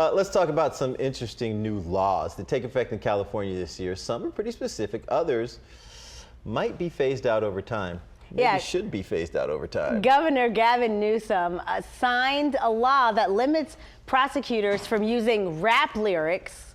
Let's talk about some interesting new laws that take effect in California this year. Some are pretty specific. Others might be phased out over time. Maybe should be phased out over time. Governor Gavin Newsom signed a law that limits prosecutors from using rap lyrics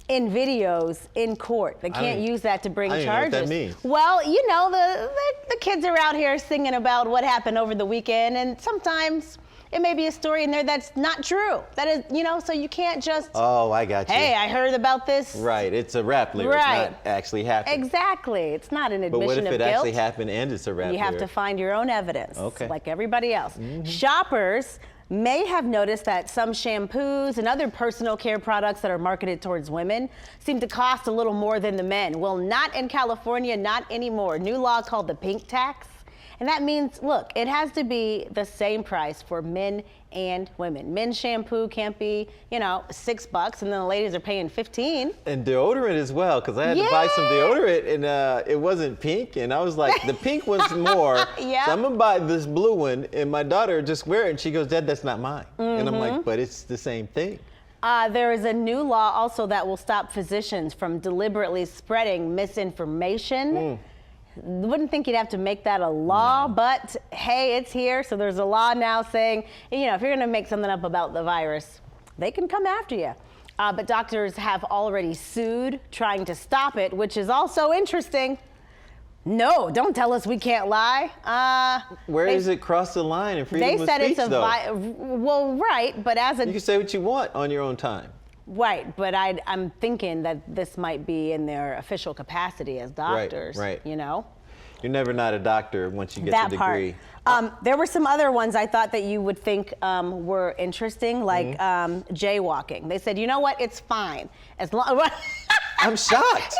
in videos in court. They can't use that to bring charges. I don't know what that means. Well, you know, the kids are out here singing about what happened over the weekend, and sometimes it may be a story in there that's not true. That is, you know, so you can't just. Oh, I got you. Hey, I heard about this. Right, it's a rap lyric. Right. It's not actually happened. Exactly. It's not an admission of guilt. But what if it actually happened and it's a rap lyric? You have to find your own evidence, like everybody else. Shoppers may have noticed that some shampoos and other personal care products that are marketed towards women seem to cost a little more than the men. Well, not in California, not anymore. New law called the pink tax. And that means, look, it has to be the same price for men and women. Men's shampoo can't be, you know, $6 and then the ladies are paying 15. And deodorant as well, because I had to buy some deodorant and it wasn't pink. And I was like, the pink one's more. So I'm going to buy this blue one. And my daughter just wear it and she goes, Dad, that's not mine. And I'm like, but it's the same thing. There is a new law also that will stop physicians from deliberately spreading misinformation. Wouldn't think you'd have to make that a law, but hey, it's here. So there's a law now saying, you know, if you're going to make something up about the virus, they can come after you. But doctors have already sued, trying to stop it, which is also interesting. No, don't tell us we can't lie. Where does it cross the line in freedom of speech, though? Well, right, but as a... You can say what you want on your own time. Right, but I'm thinking that this might be in their official capacity as doctors, you know? You're never not a doctor once you get the degree. There were some other ones I thought that you would think were interesting, like jaywalking. They said, you know what, it's fine. As long. I'm shocked.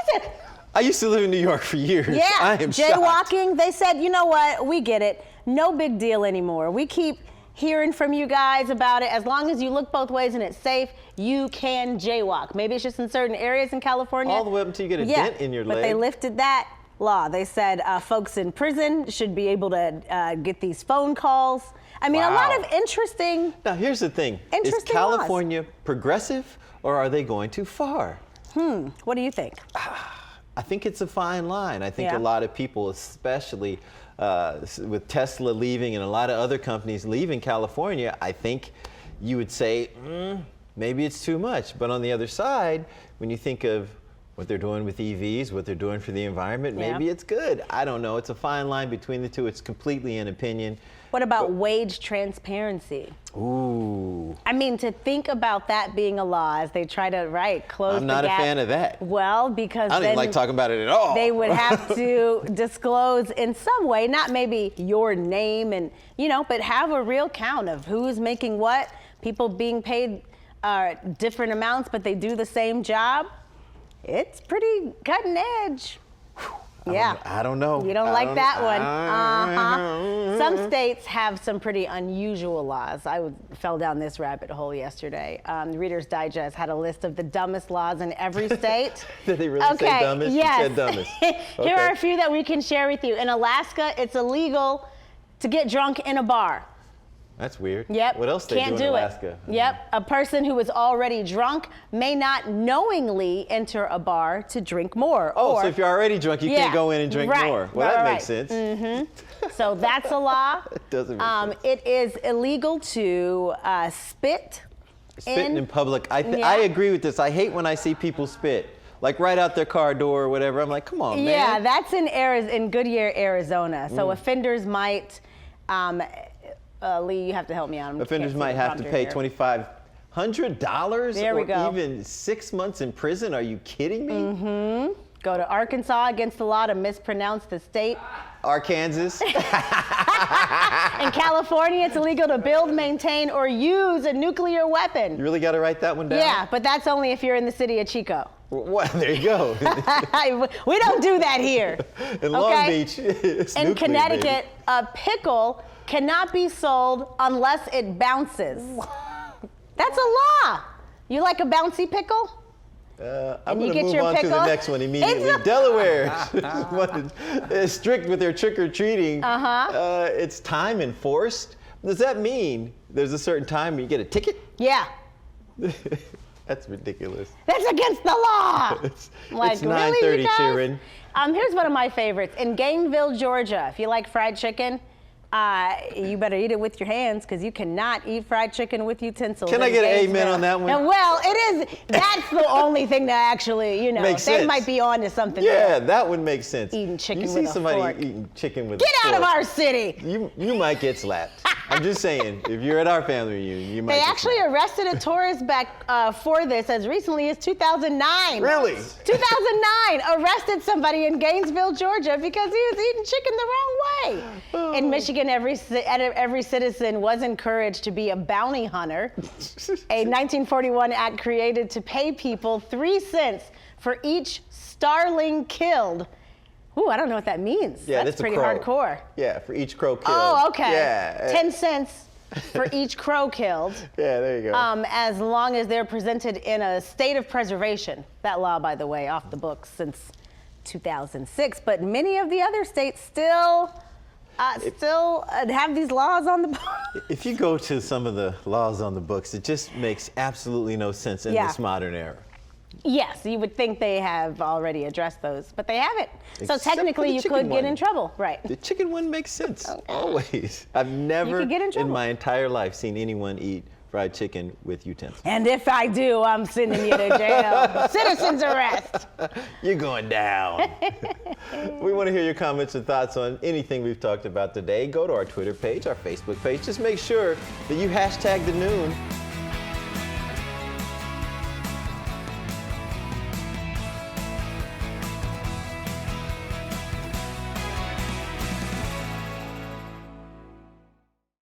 I used to live in New York for years. Yeah, I am jaywalking, shocked. they said, you know what, we get it. No big deal anymore. We keep hearing from you guys about it. As long as you look both ways and it's safe, you can jaywalk. Maybe it's just in certain areas in California. All the way up until you get a dent in your leg. But they lifted that law. They said folks in prison should be able to get these phone calls. I mean, a lot of interesting. Now, here's the thing. Is California progressive or are they going too far? What do you think? I think it's a fine line. I think a lot of people, especially with Tesla leaving and a lot of other companies leaving California, I think you would say, maybe it's too much. But on the other side, when you think of what they're doing with EVs, what they're doing for the environment, maybe it's good. I don't know. It's a fine line between the two. It's completely an opinion. What about wage transparency? Ooh. I mean, to think about that being a law as they try to, close the gap. I'm not a fan of that. Well, because I don't even like talking about it at all. They would have to disclose in some way, not maybe your name and, you know, but have a real count of who's making what, people being paid different amounts, but they do the same job. It's pretty cutting edge. I don't know. You don't like that one. Some states have some pretty unusual laws. I fell down this rabbit hole yesterday. Reader's Digest had a list of the dumbest laws in every state. Did they really say dumbest? Yes. You said dumbest. Here are a few that we can share with you. In Alaska, it's illegal to get drunk in a bar. That's weird. Yep. What else they do in Alaska? Yep. A person who is already drunk may not knowingly enter a bar to drink more. Oh, so if you're already drunk, you can't go in and drink more. Well, that makes sense. So that's a law. It doesn't make sense. It is illegal to spit. Spitting in public. I agree with this. I hate when I see people spit. Like right out their car door or whatever. I'm like, come on, man. Yeah, that's in Goodyear, Arizona. So offenders might... Lee, you have to help me out. Offenders might have to pay $2,500 there we go. Even 6 months in prison. Are you kidding me? Go to Arkansas against the law to mispronounce the state. Arkansas. In California, it's illegal to build, maintain, or use a nuclear weapon. You really got to write that one down? Yeah, but that's only if you're in the city of Chico. Well, there you go. We don't do that here. In Long Beach, in Connecticut, a pickle cannot be sold unless it bounces. That's a law. You like a bouncy pickle? I'm going to move on to the next one immediately. Delaware is strict with their trick-or-treating. It's time enforced. Does that mean there's a certain time you get a ticket? Yeah. That's ridiculous. That's against the law. It's Like, 9:30, really, you guys? Sharon. Here's one of my favorites. In Gainesville, Georgia, if you like fried chicken, you better eat it with your hands because you cannot eat fried chicken with utensils. Can I in get an amen Gainesville. on that one? And well, it is. That's the only thing that actually, you know, Makes they sense. might be on to something. Yeah, there. that would make sense. Eating chicken you with see a somebody fork. eating chicken with Get a out of fork, our city. You might get slapped. I'm just saying, if you're at our family reunion, you might They get actually slapped. arrested a tourist back for this as recently as 2009. Really? 2009, arrested somebody in Gainesville, Georgia, because he was eating chicken the wrong way. In Michigan, every citizen was encouraged to be a bounty hunter. A 1941 act created to pay people 3 cents for each starling killed. Ooh, I don't know what that means. Yeah, that's a pretty crow. hardcore. Yeah, for each crow killed. Oh, okay. Yeah. 10 cents for each crow killed. Yeah, there you go. As long as they're presented in a state of preservation. That law, by the way, off the books since 2006. But many of the other states still have these laws on the books. If you go to some of the laws on the books, it just makes absolutely no sense in Yeah. this modern era. Yes, you would think they have already addressed those, but they haven't. So Except for technically, the you chicken could get in one. trouble, right? The chicken one makes sense, always. I've never could get in trouble. my entire life seen anyone eat fried chicken with utensils. And if I do, I'm sending you to jail. Citizen's arrest. You're going down. We want to hear your comments and thoughts on anything we've talked about today. Go to our Twitter page, our Facebook page. Just make sure that you hashtag the noon